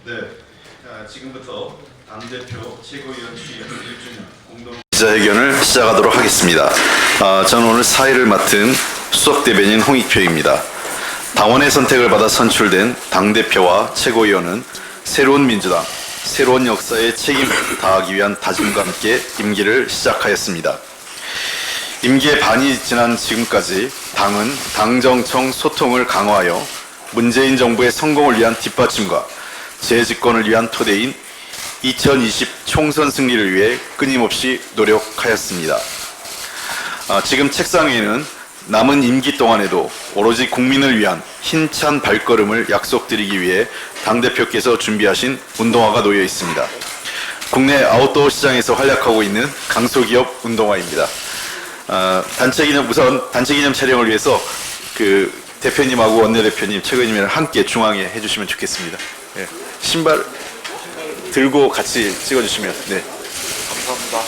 네, 지금부터 당대표 최고위원 취임 1주년 공동 기자회견을 시작하도록 하겠습니다. 저는 오늘 사회를 맡은 수석대변인 홍익표입니다. 당원의 선택을 받아 선출된 당대표와 최고위원은 새로운 민주당, 새로운 역사에 책임을 다하기 위한 다짐과 함께 임기를 시작하였습니다. 임기의 반이 지난 지금까지 당은 당정청 소통을 강화하여 문재인 정부의 성공을 위한 뒷받침과 재집권을 위한 토대인 2020 총선 승리를 위해 끊임없이 노력하였습니다. 지금 책상 위에는 남은 임기 동안에도 오로지 국민을 위한 힘찬 발걸음을 약속드리기 위해 당대표께서 준비하신 운동화가 놓여 있습니다. 국내 아웃도어 시장에서 활약하고 있는 강소기업 운동화입니다. 우선 단체 기념 촬영을 위해서 그 대표님하고 원내대표님, 최고위원님이랑 함께 중앙에 해주시면 좋겠습니다. 예. 신발 들고 같이 찍어주시면. 네. 감사합니다.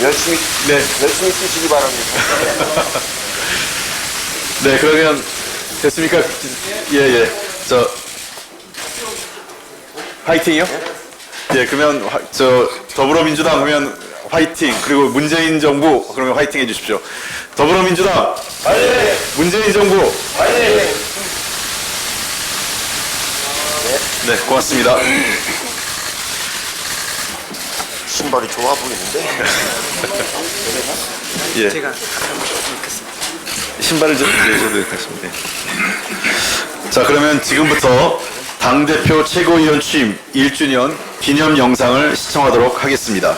열심히 쓰시기 바랍니다. 네, 그러면 됐습니까? 예. 화이팅이요? 예, 그러면 더불어민주당 하면 화이팅, 그리고 문재인 정부 그러면 화이팅 해주십시오. 더불어민주당 화이팅! 문재인 정부 화이팅! 네, 고맙습니다. 신발이 좋아 보이는데? 예. 제가 신발을 좀 내셔도 되겠습니다. 자, 그러면 지금부터 당대표 최고위원 취임 1주년 기념 영상을 시청하도록 하겠습니다.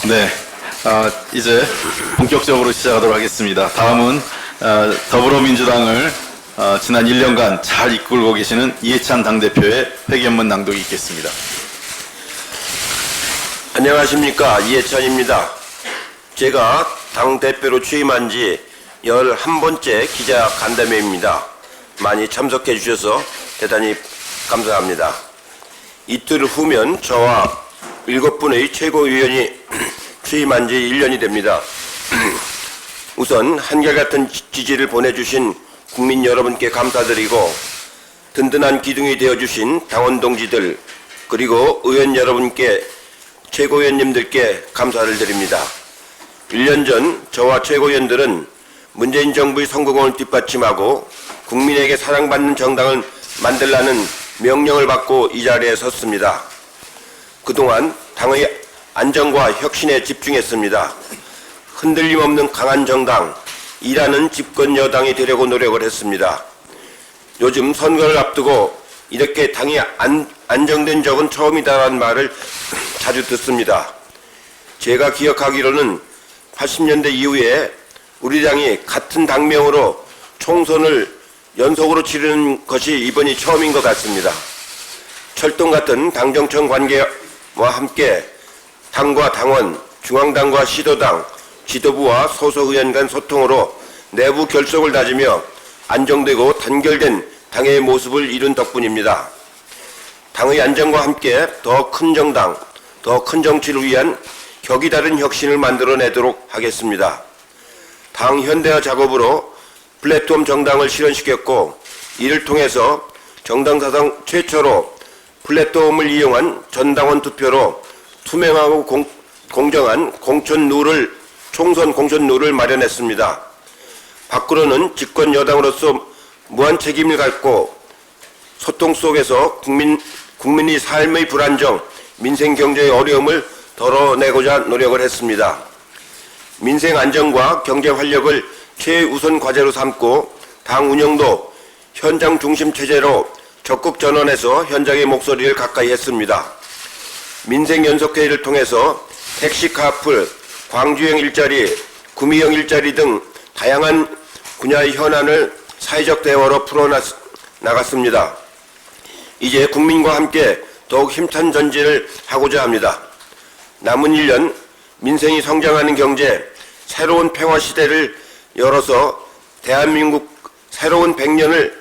네, 이제 본격적으로 시작하도록 하겠습니다. 다음은 더불어민주당을 지난 1년간 잘 이끌고 계시는 이해찬 당대표의 회견문 낭독이 있겠습니다. 안녕하십니까, 이해찬입니다. 제가 당대표로 취임한 지 11번째 기자 간담회입니다. 많이 참석해 주셔서 대단히 감사합니다. 이틀 후면 저와 7분의 최고위원이 취임한 지 1년이 됩니다. 우선 한결같은 지지를 보내주신 국민 여러분께 감사드리고 든든한 기둥이 되어주신 당원 동지들 그리고 의원 여러분께 최고위원님들께 감사를 드립니다. 1년 전 저와 최고위원들은 문재인 정부의 성공을 뒷받침하고 국민에게 사랑받는 정당을 만들라는 명령을 받고 이 자리에 섰습니다. 그동안 당의 안정과 혁신에 집중했습니다. 흔들림 없는 강한 정당, 일하는 집권 여당이 되려고 노력을 했습니다. 요즘 선거를 앞두고 이렇게 당이 안정된 적은 처음이다라는 말을 자주 듣습니다. 제가 기억하기로는 80년대 이후에 우리 당이 같은 당명으로 총선을 연속으로 치르는 것이 이번이 처음인 것 같습니다. 철동 같은 당정청 관계와 함께 당과 당원, 중앙당과 시도당, 지도부와 소속 의원 간 소통으로 내부 결속을 다지며 안정되고 단결된 당의 모습을 이룬 덕분입니다. 당의 안정과 함께 더 큰 정당, 더 큰 정치를 위한 격이 다른 혁신을 만들어내도록 하겠습니다. 당 현대화 작업으로 플랫폼 정당을 실현시켰고 이를 통해서 정당 사상 최초로 플랫폼을 이용한 전당원 투표로 투명하고 공정한 총선 공천 룰을 마련했습니다. 밖으로는 집권 여당으로서 무한 책임을 갖고 소통 속에서 국민의 삶의 불안정, 민생 경제의 어려움을 덜어내고자 노력을 했습니다. 민생 안정과 경제 활력을 최우선 과제로 삼고 당 운영도 현장 중심 체제로 적극 전환해서 현장의 목소리를 가까이 했습니다. 민생 연석회의를 통해서 택시 카풀, 광주형 일자리, 구미형 일자리 등 다양한 분야의 현안을 사회적 대화로 풀어나갔습니다. 이제 국민과 함께 더욱 힘찬 전진을 하고자 합니다. 남은 1년 민생이 성장하는 경제, 새로운 평화 시대를 열어서 대한민국 새로운 100년에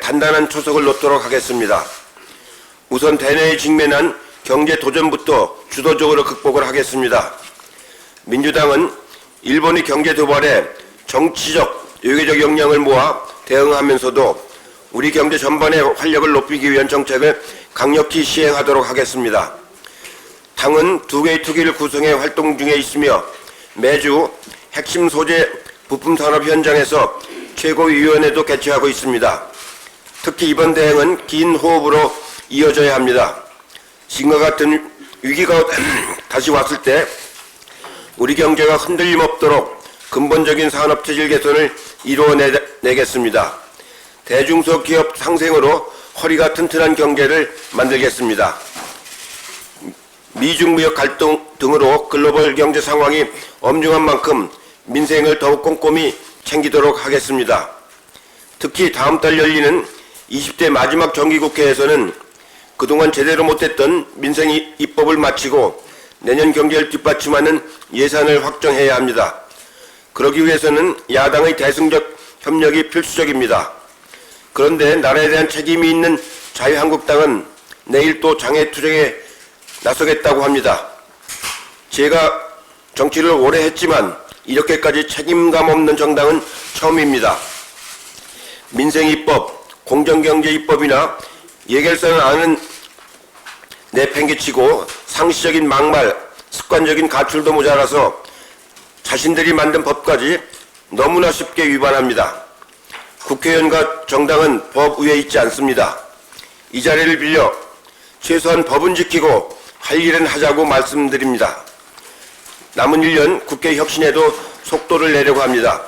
단단한 초석을 놓도록 하겠습니다. 우선 대내에 직면한 경제 도전부터 주도적으로 극복을 하겠습니다. 민주당은 일본의 경제 도발에 정치적, 외교적 역량을 모아 대응하면서도 우리 경제 전반의 활력을 높이기 위한 정책을 강력히 시행하도록 하겠습니다. 당은 2개의 투기를 구성해 활동 중에 있으며 매주 핵심 소재 부품 산업 현장에서 최고위원회도 개최하고 있습니다. 특히 이번 대응은 긴 호흡으로 이어져야 합니다. 지금과 같은 위기가 다시 왔을 때 우리 경제가 흔들림 없도록 근본적인 산업체질 개선을 이루어내겠습니다. 대중소 기업 상생으로 허리가 튼튼한 경제를 만들겠습니다. 미중 무역 갈등 등으로 글로벌 경제 상황이 엄중한 만큼 민생을 더욱 꼼꼼히 챙기도록 하겠습니다. 특히 다음 달 열리는 20대 마지막 정기국회에서는 그동안 제대로 못했던 민생 입법을 마치고 내년 경제를 뒷받침하는 예산을 확정해야 합니다. 그러기 위해서는 야당의 대승적 협력이 필수적입니다. 그런데 나라에 대한 책임이 있는 자유한국당은 내일 또 장애투쟁에 나서겠다고 합니다. 제가 정치를 오래 했지만 이렇게까지 책임감 없는 정당은 처음입니다. 민생입법, 공정경제입법이나 예결사는 안은 내팽개치고 상시적인 막말, 습관적인 가출도 모자라서 자신들이 만든 법까지 너무나 쉽게 위반합니다. 국회의원과 정당은 법 위에 있지 않습니다. 이 자리를 빌려 최소한 법은 지키고 할 일은 하자고 말씀드립니다. 남은 1년 국회 혁신에도 속도를 내려고 합니다.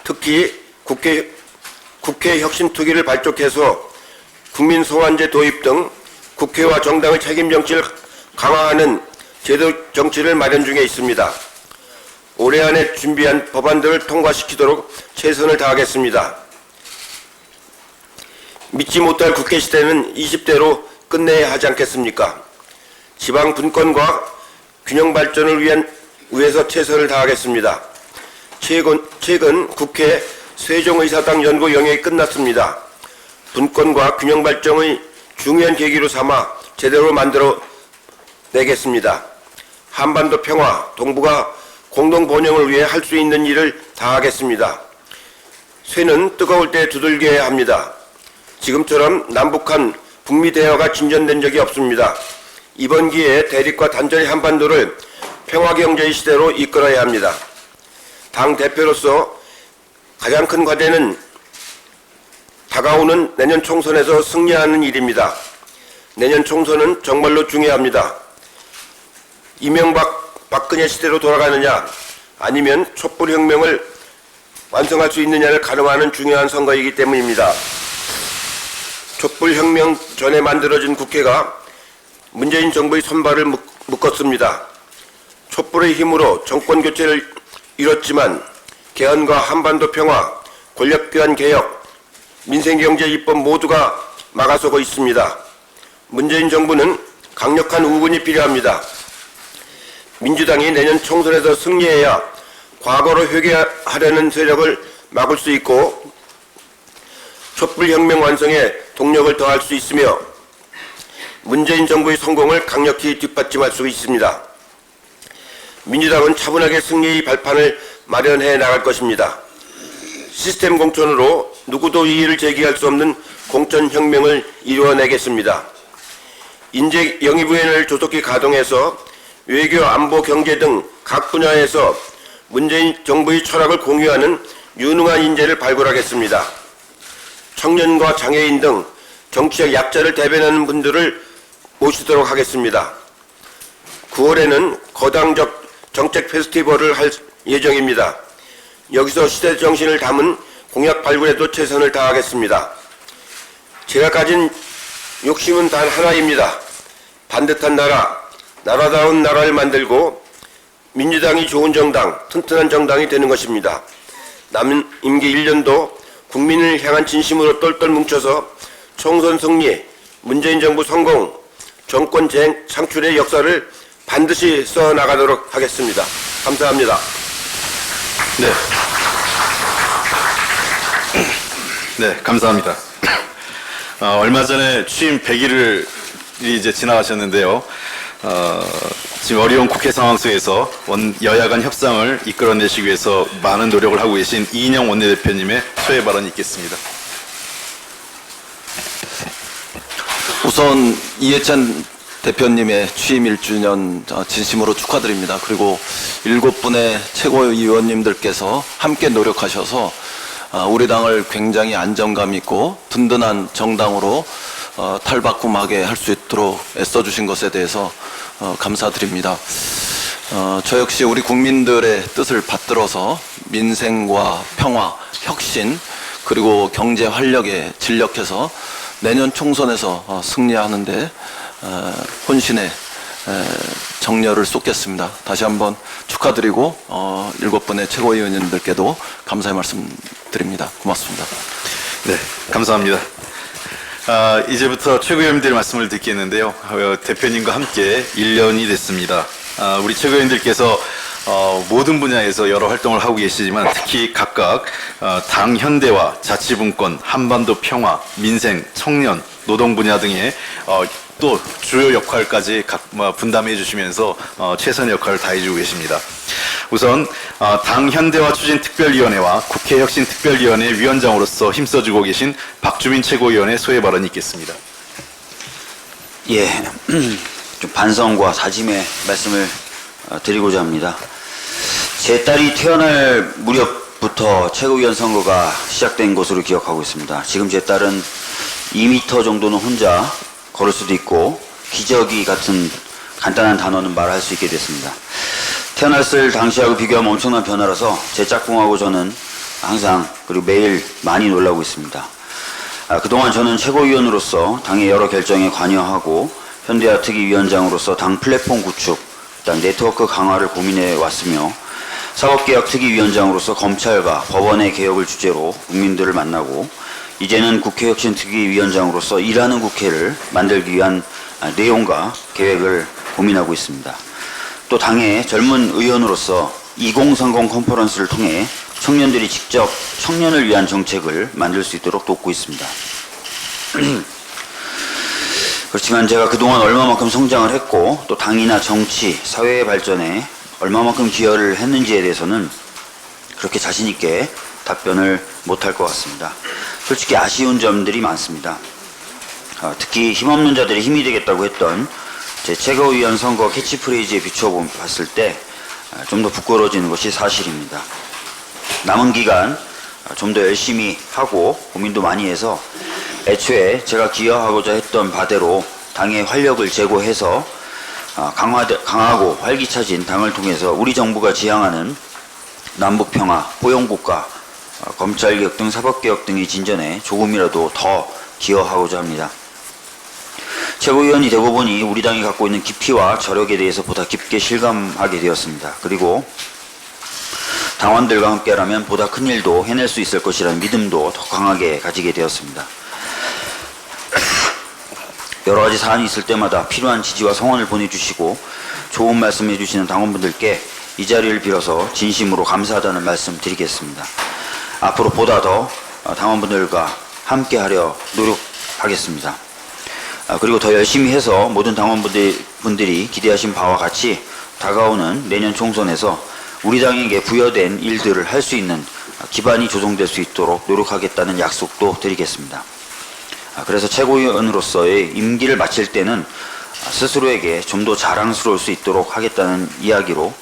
특히 국회 혁신 투기를 발족해서 국민 소환제 도입 등 국회와 정당의 책임 정치를 강화하는 제도 정치를 마련 중에 있습니다. 올해 안에 준비한 법안들을 통과시키도록 최선을 다하겠습니다. 믿지 못할 국회 시대는 20대로 끝내야 하지 않겠습니까? 지방 분권과 균형 발전을 위해서 최선을 다하겠습니다. 최근 국회 세종의사당 연구 영역이 끝났습니다. 분권과 균형 발전의 중요한 계기로 삼아 제대로 만들어 내겠습니다. 한반도 평화, 동북아 공동 번영을 위해 할 수 있는 일을 다하겠습니다. 쇠는 뜨거울 때 두들겨야 합니다. 지금처럼 남북한 북미 대화가 진전된 적이 없습니다. 이번 기회에 대립과 단절의 한반도를 평화경제의 시대로 이끌어야 합니다. 당 대표로서 가장 큰 과제는 다가오는 내년 총선에서 승리하는 일입니다. 내년 총선은 정말로 중요합니다. 이명박, 박근혜 시대로 돌아가느냐 아니면 촛불혁명을 완성할 수 있느냐를 가늠하는 중요한 선거이기 때문입니다. 촛불혁명 전에 만들어진 국회가 문재인 정부의 손발을 묶었습니다. 촛불의 힘으로 정권교체를 이뤘지만 개헌과 한반도 평화, 권력기관 개혁, 민생경제 입법 모두가 막아서고 있습니다. 문재인 정부는 강력한 우군이 필요합니다. 민주당이 내년 총선에서 승리해야 과거로 회귀하려는 세력을 막을 수 있고 촛불혁명 완성에 동력을 더할 수 있으며 문재인 정부의 성공을 강력히 뒷받침할 수 있습니다. 민주당은 차분하게 승리의 발판을 마련해 나갈 것입니다. 시스템 공천으로 누구도 이의를 제기할 수 없는 공천혁명을 이루어내겠습니다. 인재 영입위원회를 조속히 가동해서 외교, 안보, 경제 등 각 분야에서 문재인 정부의 철학을 공유하는 유능한 인재를 발굴하겠습니다. 청년과 장애인 등 정치적 약자를 대변하는 분들을 모시도록 하겠습니다. 9월에는 거당적 정책 페스티벌을 할 예정입니다. 여기서 시대 정신을 담은 공약 발굴에도 최선을 다하겠습니다. 제가 가진 욕심은 단 하나입니다. 반듯한 나라, 나라다운 나라를 만들고 민주당이 좋은 정당, 튼튼한 정당이 되는 것입니다. 남은 임기 1년도 국민을 향한 진심으로 똘똘 뭉쳐서 총선 승리, 문재인 정부 성공, 정권 창출의 역사를 반드시 써나가도록 하겠습니다. 감사합니다. 네. 네, 감사합니다. 얼마 전에 취임 100일을 이제 지나가셨는데요. 지금 어려운 국회 상황 속에서 여야 간 협상을 이끌어내시기 위해서 많은 노력을 하고 계신 이인영 원내대표님의 소회 발언이 있겠습니다. 우선 이해찬 대표님의 취임 1주년 진심으로 축하드립니다. 그리고 7분의 최고위원님들께서 함께 노력하셔서 우리 당을 굉장히 안정감 있고 든든한 정당으로 탈바꿈하게 할 수 있도록 애써주신 것에 대해서 감사드립니다. 저 역시 우리 국민들의 뜻을 받들어서 민생과 평화, 혁신, 그리고 경제 활력에 진력해서 내년 총선에서 승리하는데 혼신의 정열을 쏟겠습니다. 다시 한번 축하드리고 7분의 최고위원님들께도 감사의 말씀 드립니다. 고맙습니다. 네, 감사합니다. 이제부터 최고위원님들의 말씀을 듣겠는데요. 대표님과 함께 1년이 됐습니다. 우리 최고위원님들께서 모든 분야에서 여러 활동을 하고 계시지만 특히 각각 당 현대화, 자치분권, 한반도 평화, 민생, 청년, 노동 분야 등의 또 주요 역할까지 분담해 주시면서 최선의 역할을 다해주고 계십니다. 우선 당 현대화 추진 특별위원회와 국회 혁신 특별위원회 위원장으로서 힘써주고 계신 박주민 최고위원의 소회 발언이 있겠습니다. 예, 좀 반성과 다짐의 말씀을 드리고자 합니다. 제 딸이 태어날 무렵부터 최고위원 선거가 시작된 것으로 기억하고 있습니다. 지금 제 딸은 2m 정도는 혼자 걸을 수도 있고 기저귀 같은 간단한 단어는 말할 수 있게 됐습니다. 태어났을 당시하고 비교하면 엄청난 변화라서 제 짝꿍하고 저는 항상 그리고 매일 많이 놀라고 있습니다. 그동안 저는 최고위원으로서 당의 여러 결정에 관여하고 현대화 특위위원장으로서 당 플랫폼 구축, 일단 네트워크 강화를 고민해 왔으며 사법개혁특위위원장으로서 검찰과 법원의 개혁을 주제로 국민들을 만나고 이제는 국회혁신특위위원장으로서 일하는 국회를 만들기 위한 내용과 계획을 고민하고 있습니다. 또 당의 젊은 의원으로서 2030 컨퍼런스를 통해 청년들이 직접 청년을 위한 정책을 만들 수 있도록 돕고 있습니다. 그렇지만 제가 그동안 얼마만큼 성장을 했고 또 당이나 정치, 사회의 발전에 얼마만큼 기여를 했는지에 대해서는 그렇게 자신 있게 답변을 못할 것 같습니다. 솔직히 아쉬운 점들이 많습니다. 특히 힘없는 자들이 힘이 되겠다고 했던 제 최고위원 선거 캐치프레이즈에 비춰봤을 때 좀 더 부끄러워지는 것이 사실입니다. 남은 기간 좀 더 열심히 하고 고민도 많이 해서 애초에 제가 기여하고자 했던 바대로 당의 활력을 제고해서 강하고 활기차진 당을 통해서 우리 정부가 지향하는 남북평화, 포용국가, 검찰개혁 등 사법개혁 등의 진전에 조금이라도 더 기여하고자 합니다. 최고위원이 되고 보니 우리 당이 갖고 있는 깊이와 저력에 대해서 보다 깊게 실감하게 되었습니다. 그리고 당원들과 함께라면 보다 큰 일도 해낼 수 있을 것이라는 믿음도 더 강하게 가지게 되었습니다. 여러 가지 사안이 있을 때마다 필요한 지지와 성원을 보내주시고 좋은 말씀 해주시는 당원분들께 이 자리를 빌어서 진심으로 감사하다는 말씀 드리겠습니다. 앞으로 보다 더 당원분들과 함께하려 노력하겠습니다. 그리고 더 열심히 해서 모든 당원분들이 기대하신 바와 같이 다가오는 내년 총선에서 우리 당에게 부여된 일들을 할 수 있는 기반이 조성될 수 있도록 노력하겠다는 약속도 드리겠습니다. 그래서 최고위원으로서의 임기를 마칠 때는 스스로에게 좀 더 자랑스러울 수 있도록 하겠다는 이야기로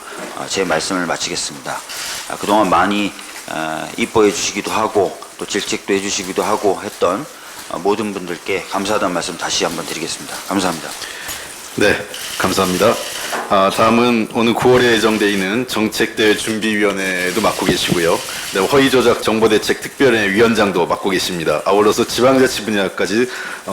제 말씀을 마치겠습니다. 그동안 많이 이뻐해 주시기도 하고 또 질책도 해 주시기도 하고 했던 모든 분들께 감사하다는 말씀 다시 한번 드리겠습니다. 감사합니다. 네, 감사합니다. 다음은 오늘 9월에 예정되어 있는 정책대準備위원회도 맡고 계시고요. 네, 허위조작 정보대책특별회 위원장도 맡고 계십니다. 아울러서 지방자치 분야까지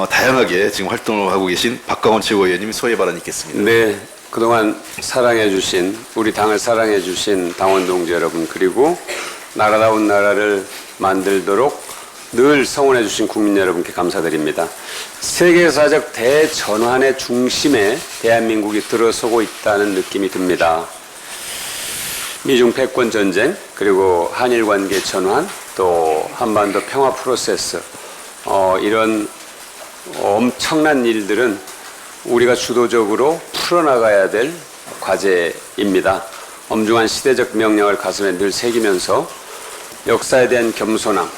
다양하게 지금 활동을 하고 계신 박강원 최고위원님 소회 발언 있겠습니다. 네, 그동안 사랑해주신 우리 당을 사랑해주신 당원 동지 여러분, 그리고 나라다운 나라를 만들도록 늘 성원해주신 국민 여러분께 감사드립니다. 세계사적 대전환의 중심에 대한민국이 들어서고 있다는 느낌이 듭니다. 미중 패권 전쟁, 그리고 한일 관계 전환, 또 한반도 평화 프로세스, 이런 엄청난 일들은 우리가 주도적으로 풀어나가야 될 과제입니다. 엄중한 시대적 명령을 가슴에 늘 새기면서 역사에 대한 겸손함,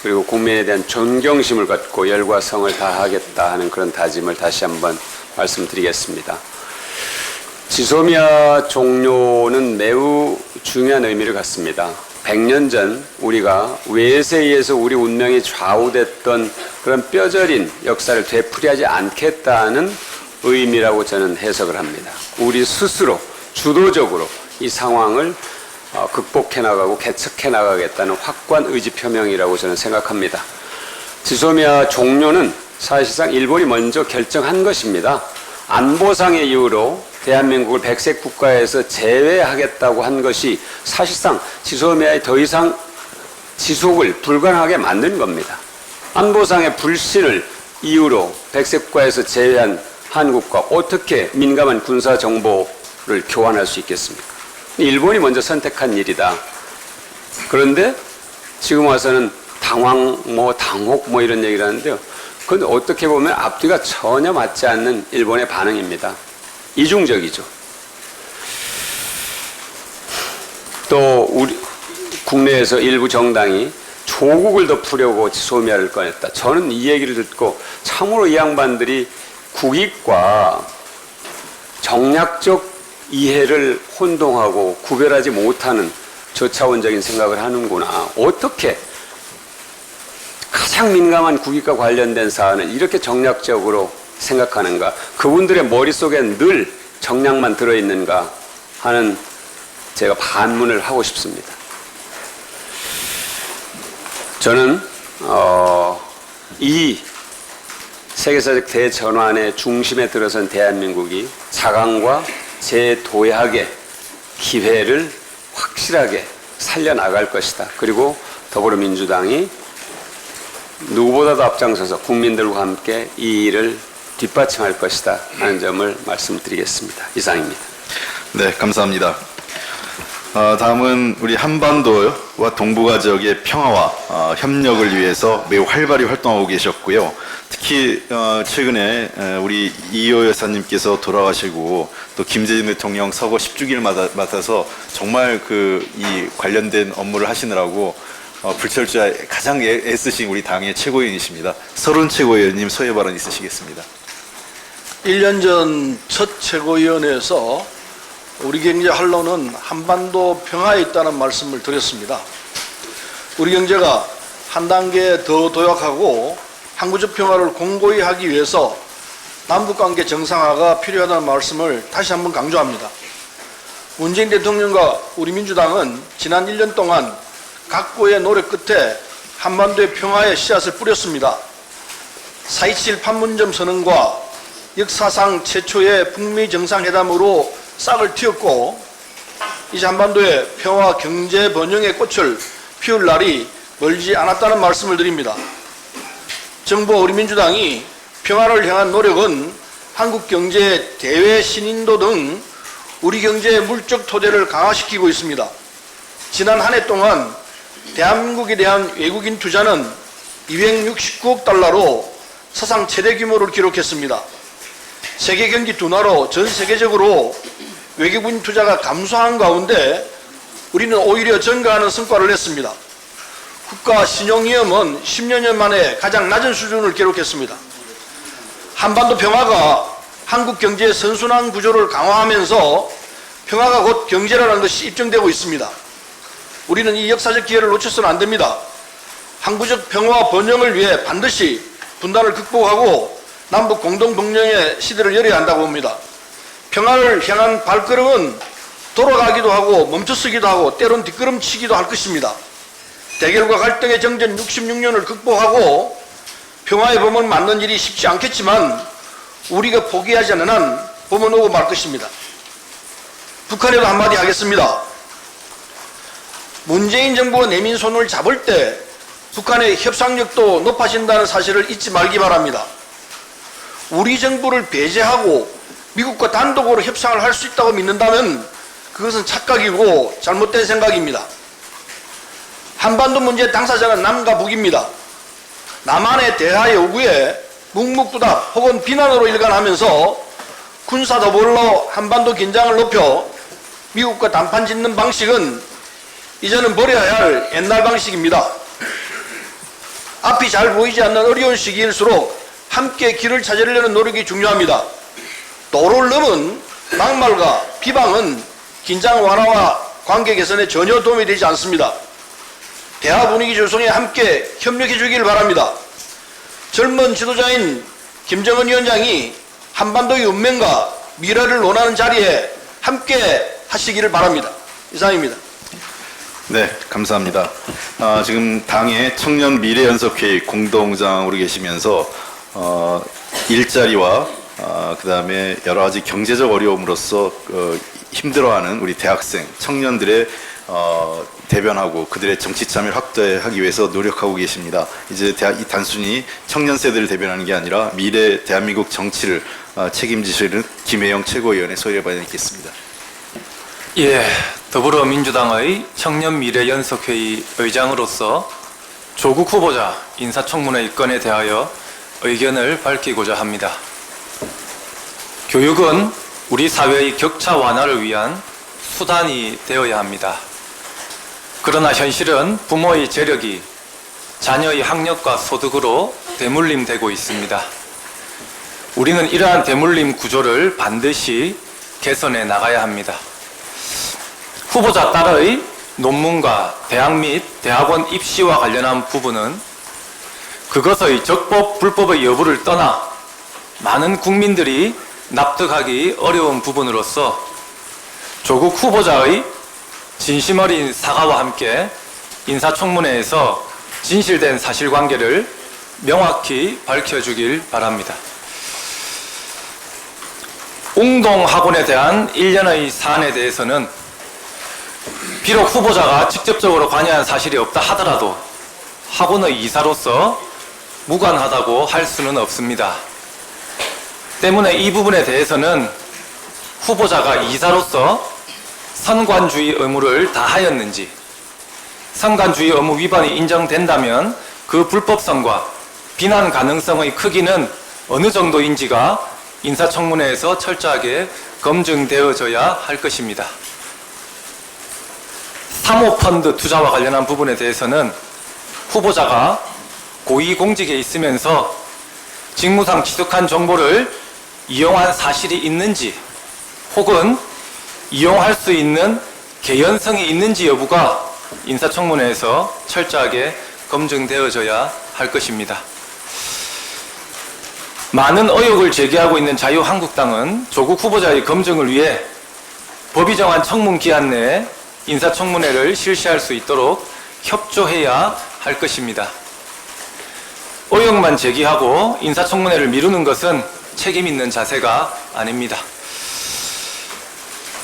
그리고 국민에 대한 존경심을 갖고 열과 성을 다하겠다 하는 그런 다짐을 다시 한번 말씀드리겠습니다. 지소미아 종료는 매우 중요한 의미를 갖습니다. 100년 전 우리가 외세에 의해서 우리 운명이 좌우됐던 그런 뼈저린 역사를 되풀이하지 않겠다는 의미라고 저는 해석을 합니다. 우리 스스로 주도적으로 이 상황을 극복해 나가고 개척해 나가겠다는 확고한 의지 표명이라고 저는 생각합니다. 지소미아 종료는 사실상 일본이 먼저 결정한 것입니다. 안보상의 이유로 대한민국을 백색 국가에서 제외하겠다고 한 것이 사실상 지소미아에 더 이상 지속을 불가능하게 만든 겁니다. 안보상의 불신을 이유로 백색 국가에서 제외한 한국과 어떻게 민감한 군사 정보를 교환할 수 있겠습니까? 일본이 먼저 선택한 일이다. 그런데 지금 와서는 당황, 당혹 이런 얘기를 하는데요. 그건 어떻게 보면 앞뒤가 전혀 맞지 않는 일본의 반응입니다. 이중적이죠. 또 우리 국내에서 일부 정당이 조국을 덮으려고 지소미아를 꺼냈다. 저는 이 얘기를 듣고 참으로 이 양반들이 국익과 정략적 이해를 혼동하고 구별하지 못하는 저차원적인 생각을 하는구나. 어떻게 가장 민감한 국익과 관련된 사안을 이렇게 정략적으로 생각하는가? 그분들의 머릿속에 늘 정략만 들어있는가 하는 제가 반문을 하고 싶습니다. 저는 이 세계사적 대전환의 중심에 들어선 대한민국이 자강과 재도약의 기회를 확실하게 살려나갈 것이다. 그리고 더불어민주당이 누구보다도 앞장서서 국민들과 함께 이 일을 뒷받침할 것이다 하는 점을 말씀드리겠습니다. 이상입니다. 네, 감사합니다. 다음은 우리 한반도와 동북아 지역의 평화와 협력을 위해서 매우 활발히 활동하고 계셨고요. 특히 최근에 우리 이호 여사님께서 돌아가시고 또 김대중 대통령 서거 10주기를 맞아서 정말 이 관련된 업무를 하시느라고 불철주야 가장 애쓰신 우리 당의 최고위원이십니다. 서른 최고위원님 소회 발언 있으시겠습니다. 1년 전 첫 최고위원회에서 우리 경제 활로는 한반도 평화에 있다는 말씀을 드렸습니다. 우리 경제가 한 단계 더 도약하고 항구적 평화를 공고히 하기 위해서 남북관계 정상화가 필요하다는 말씀을 다시 한번 강조합니다. 문재인 대통령과 우리 민주당은 지난 1년 동안 각고의 노력 끝에 한반도의 평화의 씨앗을 뿌렸습니다. 4.27 판문점 선언과 역사상 최초의 북미 정상회담으로 싹을 틔웠고 이제 한반도의 평화 경제 번영의 꽃을 피울 날이 멀지 않았다는 말씀을 드립니다. 정부와 우리 민주당이 평화를 향한 노력은 한국 경제의 대외 신인도 등 우리 경제의 물적 토대를 강화시키고 있습니다. 지난 한 해 동안 대한민국에 대한 외국인 투자는 269억 달러로 사상 최대 규모를 기록했습니다. 세계 경기 둔화로 전 세계적으로 외국인 투자가 감소한 가운데 우리는 오히려 증가하는 성과를 냈습니다. 국가 신용위험은 10년 만에 가장 낮은 수준을 기록했습니다. 한반도 평화가 한국 경제의 선순환 구조를 강화하면서 평화가 곧 경제라는 것이 입증되고 있습니다. 우리는 이 역사적 기회를 놓쳐서는 안 됩니다. 항구적 평화와 번영을 위해 반드시 분단을 극복하고 남북 공동동맹의 시대를 열어야 한다고 봅니다. 평화를 향한 발걸음은 돌아가기도 하고 멈춰서기도 하고 때론 뒷걸음치기도 할 것입니다. 대결과 갈등의 정전 66년을 극복하고 평화의 봄을 맞는 일이 쉽지 않겠지만 우리가 포기하지 않는 한 봄은 오고 말 것입니다. 북한에도 한마디 하겠습니다. 문재인 정부가 내민 손을 잡을 때 북한의 협상력도 높아진다는 사실을 잊지 말기 바랍니다. 우리 정부를 배제하고 미국과 단독으로 협상을 할 수 있다고 믿는다면 그것은 착각이고 잘못된 생각입니다. 한반도 문제 당사자는 남과 북입니다. 남한의 대화 요구에 묵묵부답 혹은 비난으로 일관하면서 군사 더블로 한반도 긴장을 높여 미국과 단판 짓는 방식은 이제는 버려야 할 옛날 방식입니다. 앞이 잘 보이지 않는 어려운 시기일수록 함께 길을 찾으려는 노력이 중요합니다. 도를 넘은 막말과 비방은 긴장 완화와 관계 개선에 전혀 도움이 되지 않습니다. 대화 분위기 조성에 함께 협력해 주길 바랍니다. 젊은 지도자인 김정은 위원장이 한반도의 운명과 미래를 논하는 자리에 함께 하시기를 바랍니다. 이상입니다. 네, 감사합니다. 지금 당의 청년 미래연석회의 공동장으로 계시면서 일자리와 그다음에 여러 가지 경제적 어려움으로서 힘들어하는 우리 대학생, 청년들의 대변하고 그들의 정치 참여를 확대하기 위해서 노력하고 계십니다. 이제 이 단순히 청년 세대를 대변하는 게 아니라 미래 대한민국 정치를 책임지시는 김혜영 최고위원의 소회를 받겠습니다. 예, 더불어민주당의 청년미래연석회의 의장으로서 조국 후보자 인사청문회 입건에 대하여 의견을 밝히고자 합니다. 교육은 우리 사회의 격차 완화를 위한 수단이 되어야 합니다. 그러나 현실은 부모의 재력이 자녀의 학력과 소득으로 대물림되고 있습니다. 우리는 이러한 대물림 구조를 반드시 개선해 나가야 합니다. 후보자 딸의 논문과 대학 및 대학원 입시와 관련한 부분은 그것의 적법, 불법의 여부를 떠나 많은 국민들이 납득하기 어려운 부분으로서 조국 후보자의 진심 어린 사과와 함께 인사청문회에서 진실된 사실관계를 명확히 밝혀주길 바랍니다. 웅동학원에 대한 일련의 사안에 대해서는 비록 후보자가 직접적으로 관여한 사실이 없다 하더라도 학원의 이사로서 무관하다고 할 수는 없습니다. 때문에 이 부분에 대해서는 후보자가 이사로서 선관주의 의무를 다하였는지, 선관주의 의무 위반이 인정된다면 그 불법성과 비난 가능성의 크기는 어느 정도인지가 인사청문회에서 철저하게 검증되어져야 할 것입니다. 사모펀드 투자와 관련한 부분에 대해서는 후보자가 고위공직에 있으면서 직무상 취득한 정보를 이용한 사실이 있는지 혹은 이용할 수 있는 개연성이 있는지 여부가 인사청문회에서 철저하게 검증되어져야 할 것입니다. 많은 의혹을 제기하고 있는 자유한국당은 조국 후보자의 검증을 위해 법이 정한 청문 기한 내에 인사청문회를 실시할 수 있도록 협조해야 할 것입니다. 의혹만 제기하고 인사청문회를 미루는 것은 책임 있는 자세가 아닙니다.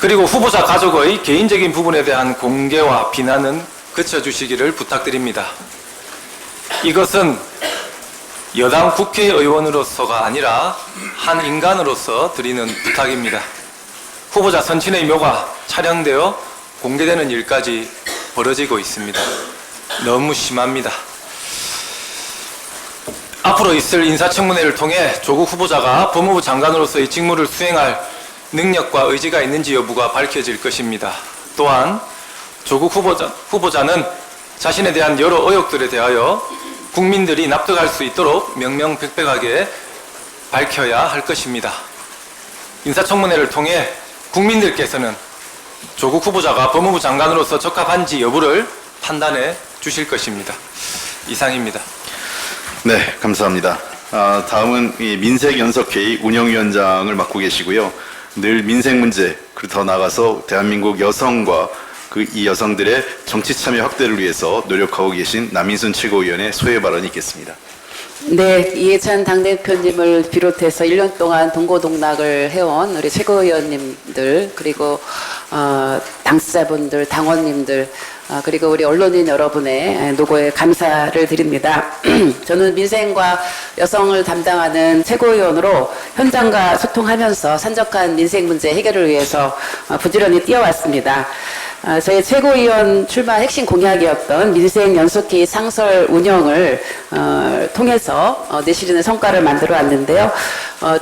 그리고 후보자 가족의 개인적인 부분에 대한 공개와 비난은 그쳐주시기를 부탁드립니다. 이것은 여당 국회의원으로서가 아니라 한 인간으로서 드리는 부탁입니다. 후보자 선친의 묘가 촬영되어 공개되는 일까지 벌어지고 있습니다. 너무 심합니다. 앞으로 있을 인사청문회를 통해 조국 후보자가 법무부 장관으로서의 직무를 수행할 능력과 의지가 있는지 여부가 밝혀질 것입니다. 또한 조국 후보자는 자신에 대한 여러 의혹들에 대하여 국민들이 납득할 수 있도록 명명백백하게 밝혀야 할 것입니다. 인사청문회를 통해 국민들께서는 조국 후보자가 법무부 장관으로서 적합한지 여부를 판단해 주실 것입니다. 이상입니다. 네, 감사합니다. 다음은 이 민색연석회의 운영위원장을 맡고 계시고요. 늘 민생 문제, 그리고 더 나아가서 대한민국 여성과 이 여성들의 정치 참여 확대를 위해서 노력하고 계신 남인순 최고위원의 소회 발언이 있겠습니다. 네, 이해찬 당대표님을 비롯해서 1년 동안 동고동락을 해온 우리 최고위원님들, 그리고 당사자분들, 당원님들, 그리고 우리 언론인 여러분의 노고에 감사를 드립니다. 저는 민생과 여성을 담당하는 최고위원으로 현장과 소통하면서 산적한 민생 문제 해결을 위해서 부지런히 뛰어왔습니다. 저희 최고위원 출마 핵심 공약이었던 민생연석회의 상설 운영을 통해서 내실있는 성과를 만들어 왔는데요.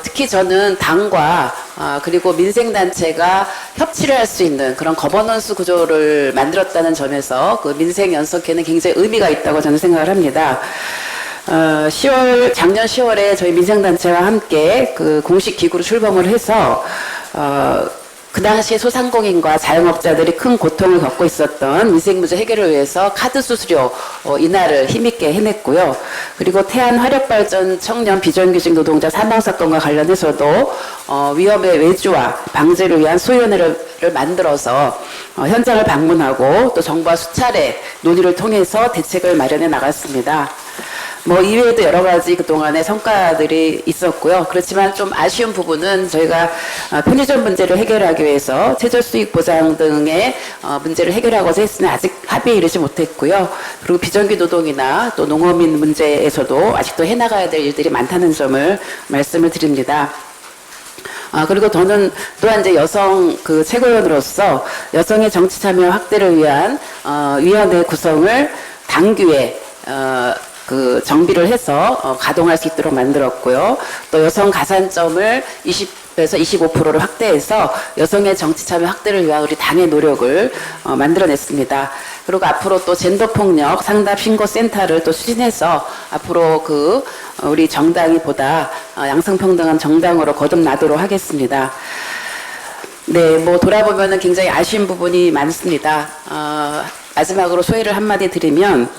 특히 저는 당과 그리고 민생단체가 협치를 할 수 있는 그런 거버넌스 구조를 만들었다는 점에서 그 민생연석회는 굉장히 의미가 있다고 저는 생각을 합니다. 작년 10월에 저희 민생단체와 함께 그 공식 기구로 출범을 해서 그 당시에 소상공인과 자영업자들이 큰 고통을 겪고 있었던 민생 문제 해결을 위해서 카드 수수료 인하를 힘있게 해냈고요. 그리고 태안 화력발전 청년 비정규직 노동자 사망 사건과 관련해서도 위험의 외주화 방지를 위한 소위원회를 만들어서 현장을 방문하고 또 정부와 수차례 논의를 통해서 대책을 마련해 나갔습니다. 이외에도 여러 가지 그동안의 성과들이 있었고요. 그렇지만 좀 아쉬운 부분은 저희가 편의점 문제를 해결하기 위해서 최저수익 보장 등의 문제를 해결하고자 했으나 아직 합의에 이르지 못했고요. 그리고 비정규 노동이나 또 농어민 문제에서도 아직도 해나가야 될 일들이 많다는 점을 말씀을 드립니다. 그리고 저는 또한 이제 여성 최고위원으로서 여성의 정치 참여 확대를 위한 위원회 구성을 당규에 정비를 해서 가동할 수 있도록 만들었고요. 또 여성 가산점을 20에서 25%를 확대해서 여성의 정치 참여 확대를 위한 우리 당의 노력을 만들어냈습니다. 그리고 앞으로 또 젠더폭력 상담 신고센터를 또 추진해서 앞으로 우리 정당이 보다 양성평등한 정당으로 거듭나도록 하겠습니다. 네, 돌아보면은 굉장히 아쉬운 부분이 많습니다. 마지막으로 소회를 한마디 드리면,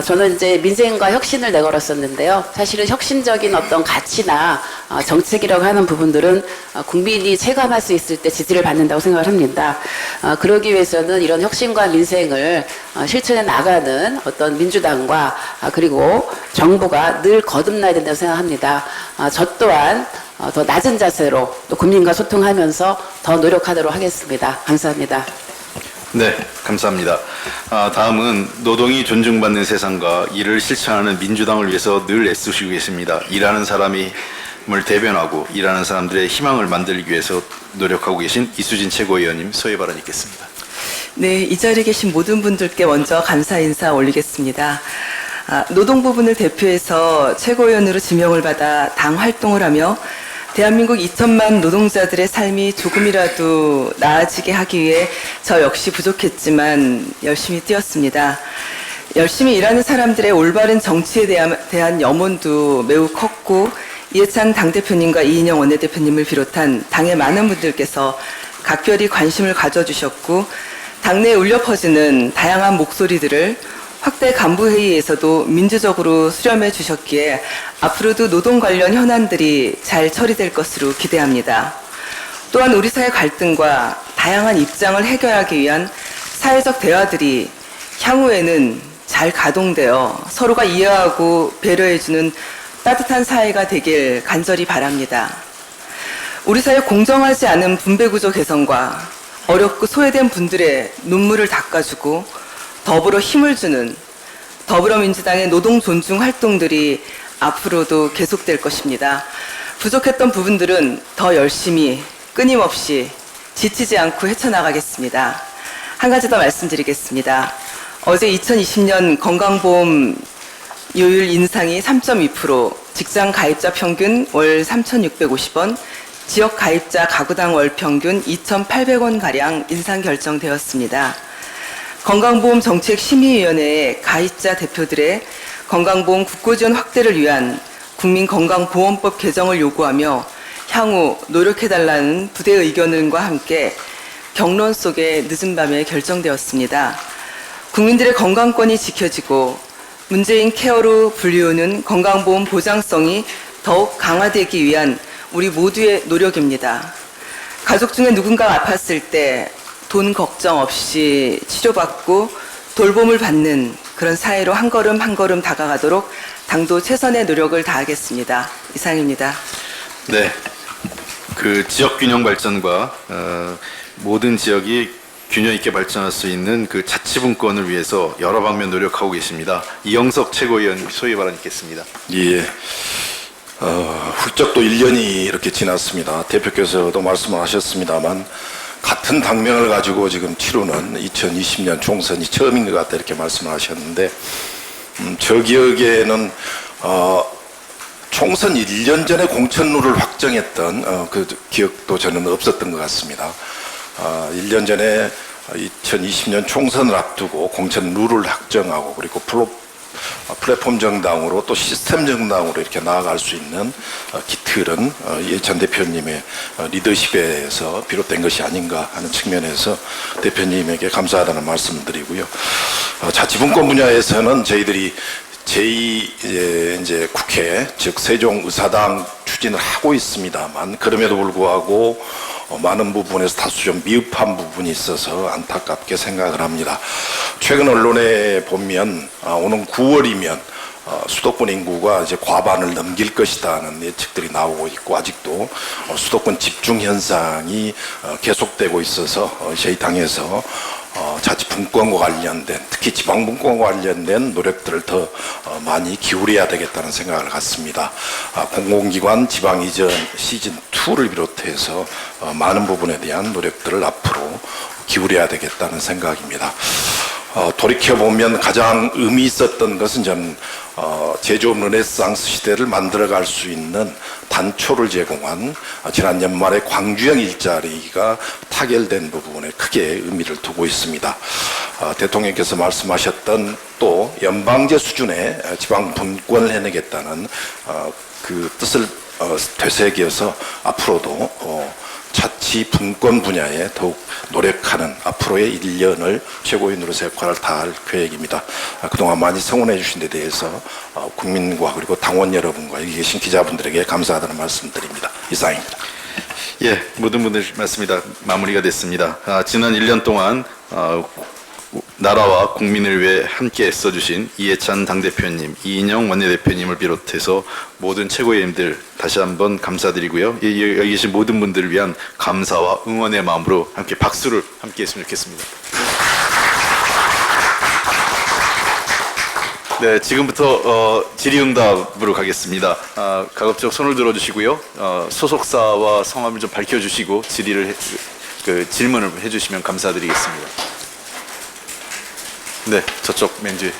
저는 이제 민생과 혁신을 내걸었었는데요. 사실은 혁신적인 어떤 가치나 정책이라고 하는 부분들은 국민이 체감할 수 있을 때 지지를 받는다고 생각을 합니다. 그러기 위해서는 이런 혁신과 민생을 실천해 나가는 어떤 민주당과 그리고 정부가 늘 거듭나야 된다고 생각합니다. 저 또한 더 낮은 자세로 또 국민과 소통하면서 더 노력하도록 하겠습니다. 감사합니다. 네, 감사합니다. 다음은 노동이 존중받는 세상과 이를 실천하는 민주당을 위해서 늘 애쓰시고 계십니다. 일하는 사람을 대변하고 일하는 사람들의 희망을 만들기 위해서 노력하고 계신 이수진 최고위원님 소회 발언 있겠습니다. 네, 이 자리에 계신 모든 분들께 먼저 감사 인사 올리겠습니다. 노동 부분을 대표해서 최고위원으로 지명을 받아 당 활동을 하며 대한민국 2천만 노동자들의 삶이 조금이라도 나아지게 하기 위해 저 역시 부족했지만 열심히 뛰었습니다. 열심히 일하는 사람들의 올바른 정치에 대한 염원도 매우 컸고 이해찬 당대표님과 이인영 원내대표님을 비롯한 당의 많은 분들께서 각별히 관심을 가져주셨고 당내에 울려 퍼지는 다양한 목소리들을 확대 간부회의에서도 민주적으로 수렴해 주셨기에 앞으로도 노동 관련 현안들이 잘 처리될 것으로 기대합니다. 또한 우리 사회 갈등과 다양한 입장을 해결하기 위한 사회적 대화들이 향후에는 잘 가동되어 서로가 이해하고 배려해주는 따뜻한 사회가 되길 간절히 바랍니다. 우리 사회 공정하지 않은 분배구조 개선과 어렵고 소외된 분들의 눈물을 닦아주고 더불어 힘을 주는 더불어민주당의 노동 존중 활동들이 앞으로도 계속될 것입니다. 부족했던 부분들은 더 열심히 끊임없이 지치지 않고 헤쳐나가겠습니다. 한 가지 더 말씀드리겠습니다. 어제 2020년 건강보험 요율 인상이 3.2%, 직장 가입자 평균 월 3,650원, 지역 가입자 가구당 월 평균 2,800원가량 인상 결정되었습니다. 건강보험 정책심의위원회의 가입자 대표들의 건강보험 국고지원 확대를 위한 국민건강보험법 개정을 요구하며 향후 노력해달라는 부대 의견과 함께 격론 속에 늦은 밤에 결정되었습니다. 국민들의 건강권이 지켜지고 문재인 케어로 불리우는 건강보험 보장성이 더욱 강화되기 위한 우리 모두의 노력입니다. 가족 중에 누군가가 아팠을 때 돈 걱정 없이 치료받고 돌봄을 받는 그런 사회로 한 걸음 한 걸음 다가가도록 당도 최선의 노력을 다하겠습니다. 이상입니다. 네, 그 지역 균형 발전과 모든 지역이 균형 있게 발전할 수 있는 그 자치분권을 위해서 여러 방면 노력하고 계십니다. 이영석 최고위원 소위 발언 있겠습니다. 예. 훌쩍 또 1년이 이렇게 지났습니다. 대표께서도 말씀을 하셨습니다만 같은 당명을 가지고 지금 치르는 2020년 총선이 처음인 것 같다 이렇게 말씀을 하셨는데 저 기억에는 총선 1년 전에 공천룰을 확정했던 그 기억도 저는 없었던 것 같습니다. 1년 전에 2020년 총선을 앞두고 공천 룰을 확정하고 그리고 플랫폼 정당으로 또 시스템 정당으로 이렇게 나아갈 수 있는 기틀은 이해찬 대표님의 리더십에서 비롯된 것이 아닌가 하는 측면에서 대표님에게 감사하다는 말씀을 드리고요. 자치분권 분야에서는 저희들이 제2 이제 국회 즉 세종의사당 추진을 하고 있습니다만 그럼에도 불구하고 많은 부분에서 다소 좀 미흡한 부분이 있어서 안타깝게 생각을 합니다. 최근 언론에 보면 오는 9월이면 수도권 인구가 이제 과반을 넘길 것이다는 예측들이 나오고 있고 아직도 수도권 집중 현상이 계속되고 있어서 저희 당에서 자치분권과 관련된 특히 지방분권과 관련된 노력들을 더 많이 기울여야 되겠다는 생각을 갖습니다. 공공기관 지방이전 시즌2를 비롯해서 많은 부분에 대한 노력들을 앞으로 기울여야 되겠다는 생각입니다. 돌이켜보면 가장 의미 있었던 것은 저는 제조업 르네상스 시대를 만들어갈 수 있는 단초를 제공한 지난 연말에 광주형 일자리가 타결된 부분에 크게 의미를 두고 있습니다. 대통령께서 말씀하셨던 또 연방제 수준의 지방 분권을 해내겠다는 그 뜻을 되새겨서 앞으로도 자치 분권 분야에 더욱 노력하는 앞으로의 1년을 최고위원으로서 역할을 다할 계획입니다. 그동안 많이 성원해 주신 데 대해서 국민과 그리고 당원 여러분과 여기 계신 기자분들에게 감사하다는 말씀드립니다. 이상입니다. 예, 모든 분들 말씀이 다 마무리가 됐습니다. 지난 1년 동안 나라와 국민을 위해 함께 애써주신 이해찬 당대표님, 이인영 원내대표님을 비롯해서 모든 최고위원님들 다시 한번 감사드리고요. 여기 계신 모든 분들을 위한 감사와 응원의 마음으로 함께 박수를 함께 했으면 좋겠습니다. 네, 지금부터 질의응답으로 가겠습니다. 가급적 손을 들어주시고요. 소속사와 성함을 좀 밝혀주시고 질문을 해주시면 감사드리겠습니다. 네, 저쪽 맨 뒤에.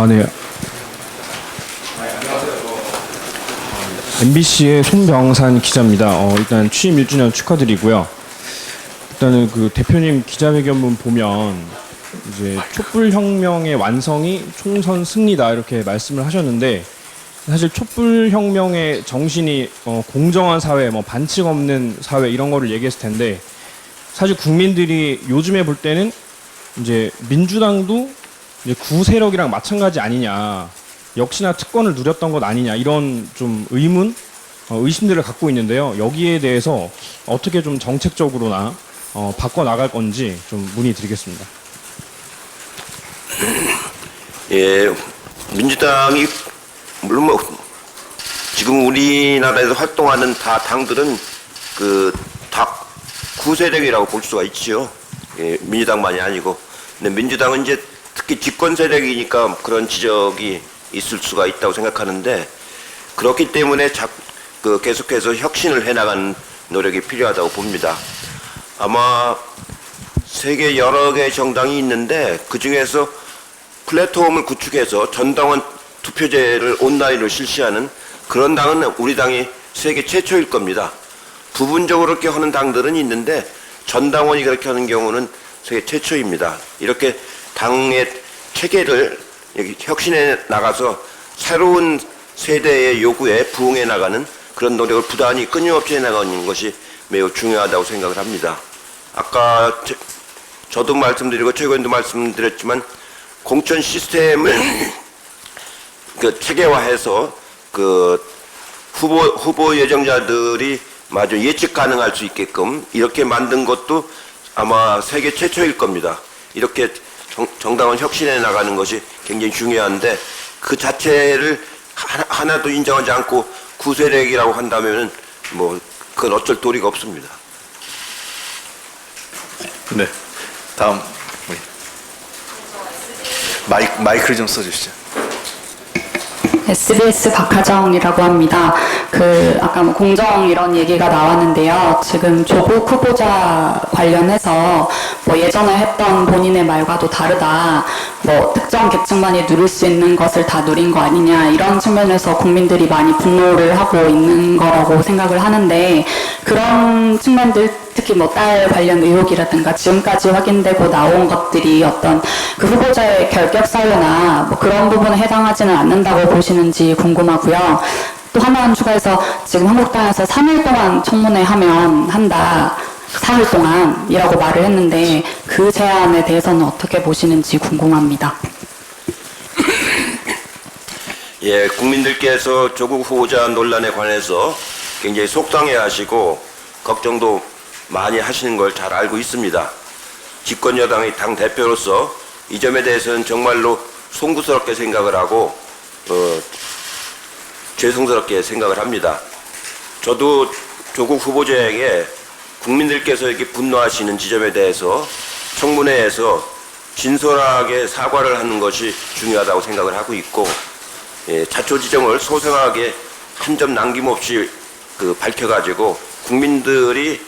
네. MBC의 손병산 기자입니다. 일단 취임 1주년 축하드리고요. 일단은 그 대표님 기자회견문 보면 이제 촛불혁명의 완성이 총선 승리다 이렇게 말씀을 하셨는데, 사실 촛불혁명의 정신이 공정한 사회, 반칙 없는 사회 이런 거를 얘기했을 텐데, 사실 국민들이 요즘에 볼 때는 이제 민주당도 이제 구세력이랑 마찬가지 아니냐, 역시나 특권을 누렸던 것 아니냐, 이런 좀 의문, 의심들을 갖고 있는데요. 여기에 대해서 어떻게 좀 정책적으로나 바꿔 나갈 건지 좀 문의드리겠습니다. 예, 민주당이 물론 지금 우리나라에서 활동하는 다 당들은 다 구세력이라고 볼 수가 있지요. 예, 민주당만이 아니고. 근데 민주당은 이제 특히 집권 세력이니까 그런 지적이 있을 수가 있다고 생각하는데, 그렇기 때문에 계속해서 혁신을 해나가는 노력이 필요하다고 봅니다. 아마 세계 여러 개의 정당이 있는데 그 중에서 플랫폼을 구축해서 전당원 투표제를 온라인으로 실시하는 그런 당은 우리 당이 세계 최초일 겁니다. 부분적으로 그렇게 하는 당들은 있는데 전당원이 그렇게 하는 경우는 세계 최초입니다. 이렇게 당의 체계를 혁신해 나가서 새로운 세대의 요구에 부응해 나가는 그런 노력을 부단히 끊임없이 해나가는 것이 매우 중요하다고 생각을 합니다. 아까 저도 말씀드리고 최고위원도 말씀드렸지만 공천 시스템을 체계화해서 후보 예정자들이 마저 예측 가능할 수 있게끔 이렇게 만든 것도 아마 세계 최초일 겁니다. 이렇게 정당원 혁신해 나가는 것이 굉장히 중요한데, 그 자체를 하나도 인정하지 않고 구세력이라고 한다면은 그건 어쩔 도리가 없습니다. 네, 다음 마이크를 좀 써주시죠. SBS 박하정이라고 합니다. 아까 공정 이런 얘기가 나왔는데요. 지금 조국 후보자 관련해서 예전에 했던 본인의 말과도 다르다, 특정 계층만이 누릴 수 있는 것을 다 누린 거 아니냐, 이런 측면에서 국민들이 많이 분노를 하고 있는 거라고 생각을 하는데, 그런 측면들, 특히 딸 관련 의혹이라든가 지금까지 확인되고 나온 것들이 어떤 그 후보자의 결격 사유나 그런 부분에 해당하지는 않는다고 보시는지 궁금하고요. 또 하나만 추가해서 지금 한국당에서 3일 동안 청문회 하면 한다, 사흘 동안이라고 말을 했는데 그 제안에 대해서는 어떻게 보시는지 궁금합니다. 예, 국민들께서 조국 후보자 논란에 관해서 굉장히 속상해하시고 걱정도 많이 하시는 걸 잘 알고 있습니다. 집권 여당의 당 대표로서 이 점에 대해서는 정말로 송구스럽게 생각을 하고 죄송스럽게 생각을 합니다. 저도 조국 후보자에게 국민들께서 이렇게 분노하시는 지점에 대해서 청문회에서 진솔하게 사과를 하는 것이 중요하다고 생각을 하고 있고, 자초지종을 소상하게 한 점 남김없이 밝혀가지고 국민들이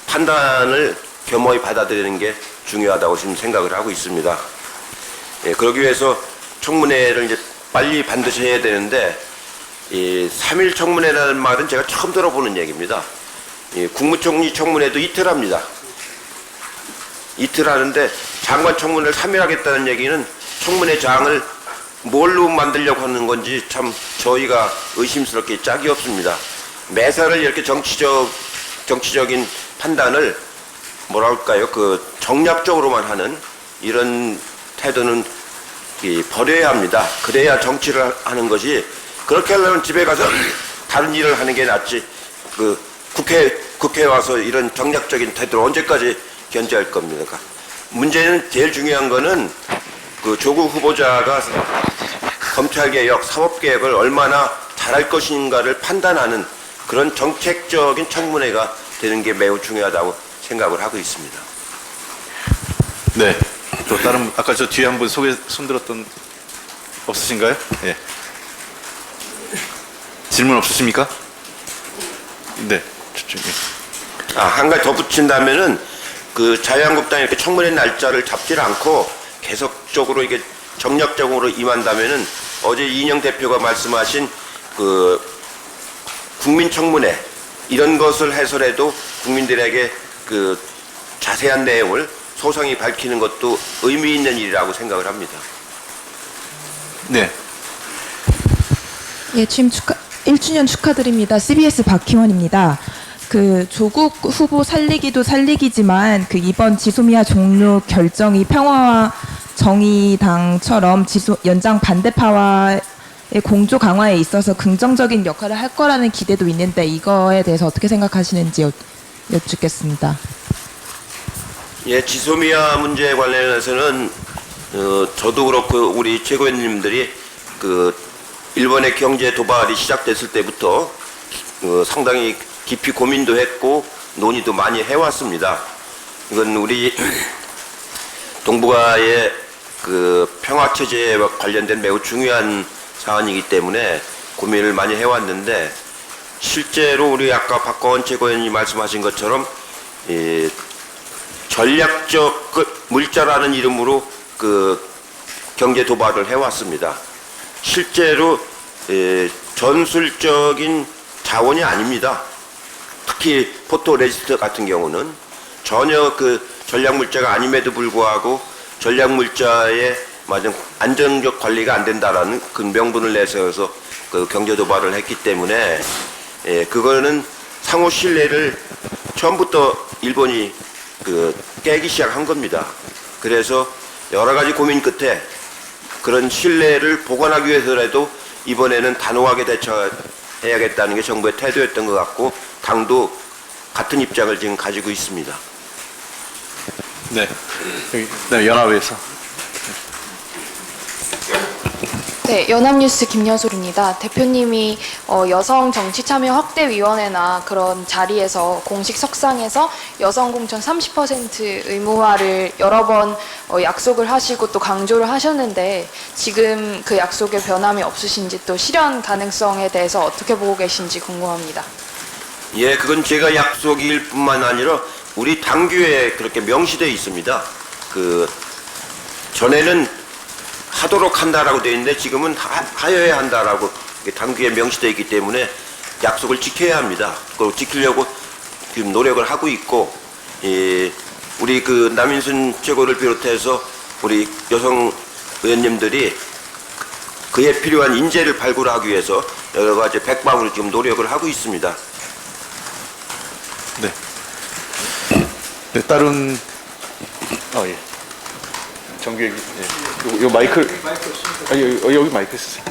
판단을 겸허히 받아들이는 게 중요하다고 지금 생각을 하고 있습니다. 그러기 위해서 청문회를 이제 빨리 반드시 해야 되는데, 3일 청문회라는 말은 제가 처음 들어보는 얘기입니다. 국무총리 청문회도 이틀 합니다. 이틀 하는데 장관 청문회를 3일 하겠다는 얘기는 청문회장을 뭘로 만들려고 하는 건지 참 저희가 의심스럽게 짝이 없습니다. 매사를 이렇게 정치적인 판단을 뭐랄까요, 정략적으로만 하는 이런 태도는 버려야 합니다. 그래야 정치를 하는 것이, 그렇게 하려면 집에 가서 다른 일을 하는 게 낫지. 그 국회에 와서 이런 정략적인 태도를 언제까지 견제할 겁니까? 그러니까 문제는 제일 중요한 거는 그 조국 후보자가 검찰개혁, 사법개혁을 얼마나 잘할 것인가를 판단하는 그런 정책적인 청문회가 되는 게 매우 중요하다고 생각을 하고 있습니다. 네. 또 다른 아까 저 뒤에 한 분 손들었던 없으신가요? 예. 질문 없으십니까? 네. 저쪽에. 한 가지 더 붙인다면은 그 자유한국당이 이렇게 청문회 날짜를 잡지를 않고 계속적으로 이게 정략적으로 임한다면은 어제 이인영 대표가 말씀하신 그 국민청문회 이런 것을 해서라도 국민들에게 그 자세한 내용을 소상히 밝히는 것도 의미 있는 일이라고 생각을 합니다. 네. 예, 취임 1주년 축하드립니다. CBS 박희원입니다. 그 조국 후보 살리기도 살리기지만 그 이번 지소미아 종료 결정이 평화와 정의당처럼 연장 반대파와의 공조 강화에 있어서 긍정적인 역할을 할 거라는 기대도 있는데 이거에 대해서 어떻게 생각하시는지 여쭙겠습니다. 예, 지소미아 문제에 관련해서는 저도 그렇고 우리 최고위원님들이 그 일본의 경제 도발이 시작됐을 때부터 상당히 깊이 고민도 했고 논의도 많이 해왔습니다. 이건 우리 동북아의 그 평화 체제와 관련된 매우 중요한 사안이기 때문에 고민을 많이 해왔는데 실제로 우리 아까 박거원 최고위원님 말씀하신 것처럼 전략적 물자라는 이름으로 그 경제 도발을 해왔습니다. 실제로 전술적인 자원이 아닙니다. 특히 포토 레지스트 같은 경우는 전혀 그 전략 물자가 아님에도 불구하고 전략 물자의 맞은 안정적 관리가 안 된다라는 그 명분을 내세워서 그 경제 도발을 했기 때문에 그거는 상호 신뢰를 처음부터 일본이 그 깨기 시작한 겁니다. 그래서 여러 가지 고민 끝에 그런 신뢰를 복원하기 위해서라도 이번에는 단호하게 대처해야겠다는 게 정부의 태도였던 것 같고 당도 같은 입장을 지금 가지고 있습니다. 네. 여기, 네, 연합에서. 네, 연합뉴스 김여솔입니다. 대표님이 여성 정치참여 확대위원회나 그런 자리에서 공식 석상에서 여성 공천 30% 의무화를 여러 번 약속을 하시고 또 강조를 하셨는데 지금 그 약속에 변함이 없으신지 또 실현 가능성에 대해서 어떻게 보고 계신지 궁금합니다. 예, 그건 제가 약속일 뿐만 아니라 우리 당규에 그렇게 명시되어 있습니다. 그 전에는 하도록 한다라고 되어 있는데 지금은 하여야 한다라고 당규에 명시되어 있기 때문에 약속을 지켜야 합니다. 그걸 지키려고 지금 노력을 하고 있고, 우리 그 남인순 최고를 비롯해서 우리 여성 의원님들이 그에 필요한 인재를 발굴하기 위해서 여러 가지 백방으로 지금 노력을 하고 있습니다. 네. 네, 다른 예. 정규 얘기. 예. 요 마이크. 여기 마이크 있으세요.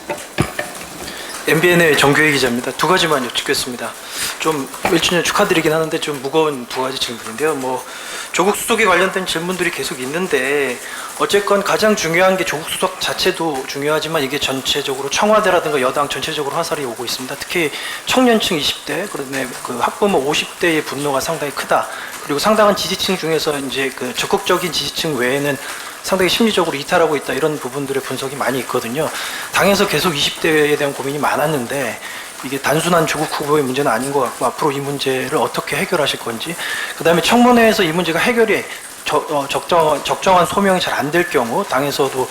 MBN의 정규혜 기자입니다. 두 가지만 여쭙겠습니다. 좀 1주년 축하드리긴 하는데 좀 무거운 두 가지 질문인데요. 뭐 조국 수석에 관련된 질문들이 계속 있는데 어쨌건 가장 중요한 게 조국 수석 자체도 중요하지만 이게 전체적으로 청와대라든가 여당 전체적으로 화살이 오고 있습니다. 특히 청년층 20대, 그다음에 그 학부모 50대의 분노가 상당히 크다. 그리고 상당한 지지층 중에서 이제 그 적극적인 지지층 외에는 상당히 심리적으로 이탈하고 있다, 이런 부분들의 분석이 많이 있거든요. 당에서 계속 20대에 대한 고민이 많았는데 이게 단순한 조국 후보의 문제는 아닌 것 같고 앞으로 이 문제를 어떻게 해결하실 건지, 그 다음에 청문회에서 이 문제가 해결이 적정한 소명이 잘 안 될 경우 당에서도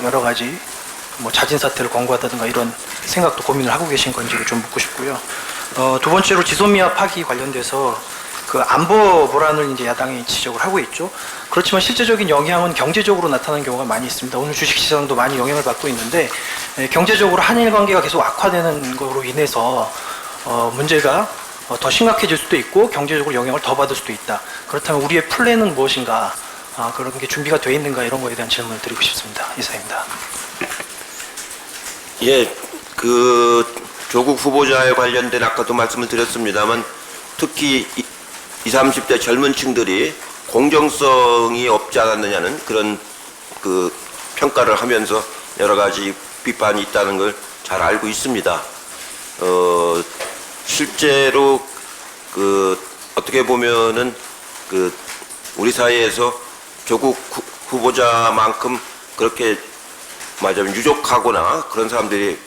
여러 가지 뭐 자진 사퇴를 권고하다든가 이런 생각도 고민을 하고 계신 건지를 좀 묻고 싶고요. 두 번째로 지소미아 파기 관련돼서 그 안보 보란을 이제 야당이 지적을 하고 있죠. 그렇지만 실제적인 영향은 경제적으로 나타나는 경우가 많이 있습니다. 오늘 주식시장도 많이 영향을 받고 있는데 경제적으로 한일 관계가 계속 악화되는 것으로 인해서 문제가 더 심각해질 수도 있고 경제적으로 영향을 더 받을 수도 있다. 그렇다면 우리의 플랜은 무엇인가, 그런 게 준비가 돼 있는가, 이런 거에 대한 질문을 드리고 싶습니다. 이상입니다. 예, 그 조국 후보자에 관련된 아까도 말씀을 드렸습니다만 특히 20, 30대 젊은 층들이 공정성이 없지 않았느냐는 그런 그 평가를 하면서 여러 가지 비판이 있다는 걸 잘 알고 있습니다. 실제로 그 어떻게 보면은 그 우리 사회에서 조국 후보자만큼 그렇게 말하자면 유족하거나 그런 사람들이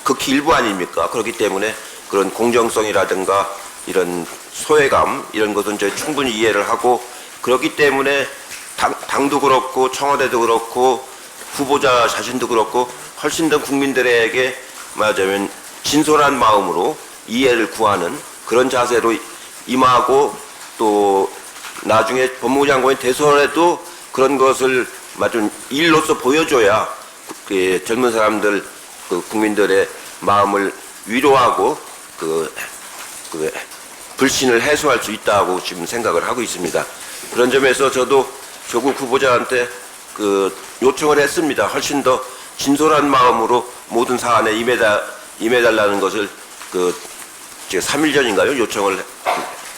극히 일부 아닙니까? 그렇기 때문에 그런 공정성이라든가 이런 소외감 이런 것은 저희 충분히 이해를 하고 그렇기 때문에 당도 그렇고 청와대도 그렇고 후보자 자신도 그렇고 훨씬 더 국민들에게 말하자면 진솔한 마음으로 이해를 구하는 그런 자세로 임하고 또 나중에 법무부 장관이 돼서라도 그런 것을 말하자면 일로서 보여줘야 그 젊은 사람들 그 국민들의 마음을 위로하고 그 불신을 해소할 수 있다고 지금 생각을 하고 있습니다. 그런 점에서 저도 조국 후보자한테 그 요청을 했습니다. 훨씬 더 진솔한 마음으로 모든 사안에 임해달라는 것을 그 제가 3일 전인가요? 요청을